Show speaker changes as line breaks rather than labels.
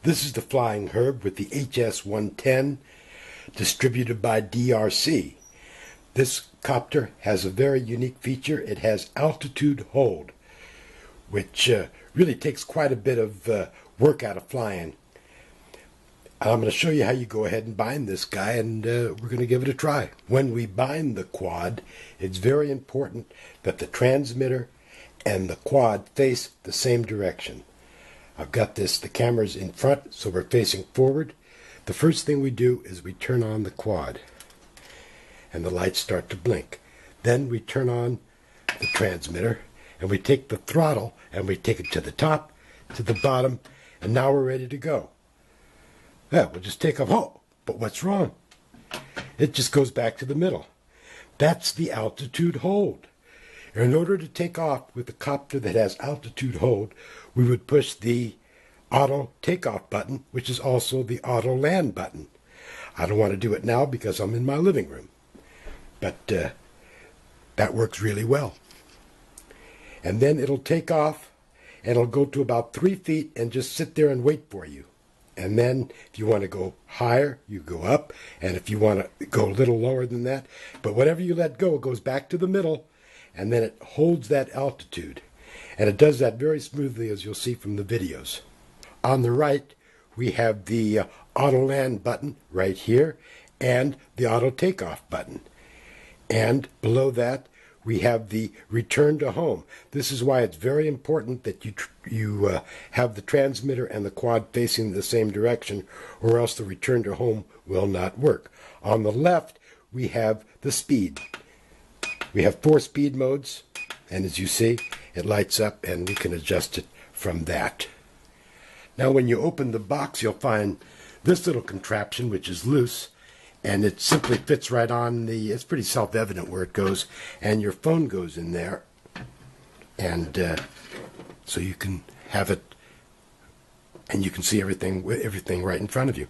This is the Flying Herb with the HS-110, distributed by DRC. This copter has a very unique feature. It has altitude hold, which really takes quite a bit of work out of flying. I'm going to show you how you go ahead and bind this guy, and we're going to give it a try. When we bind the quad, it's very important that the transmitter and the quad face the same direction. I've got the camera's in front, so we're facing forward. The first thing we do is we turn on the quad, and the lights start to blink. Then we turn on the transmitter, and we take the throttle, and we take it to the top, to the bottom, and now we're ready to go. Yeah, we'll just take off. Oh, but what's wrong? It just goes back to the middle. That's the altitude hold. In order to take off with a copter that has altitude hold, we would push the auto takeoff button, which is also the auto land button. I don't want to do it now because I'm in my living room, but that works really well. And then it'll take off, and it'll go to about 3 feet and just sit there and wait for you. And then if you want to go higher, you go up, and if you want to go a little lower than that, but whatever you let go, it goes back to the middle, and then it holds that altitude. And it does that very smoothly, as you'll see from the videos. On the right, we have the auto land button right here, and the auto takeoff button. And below that, we have the return to home. This is why it's very important that you have the transmitter and the quad facing the same direction, or else the return to home will not work. On the left, we have the speed. We have 4 speed modes, and as you see, it lights up, and we can adjust it from that. Now, when you open the box, you'll find this little contraption, which is loose, and it simply fits right on it's pretty self-evident where it goes, and your phone goes in there, and so you can have it, and you can see everything right in front of you.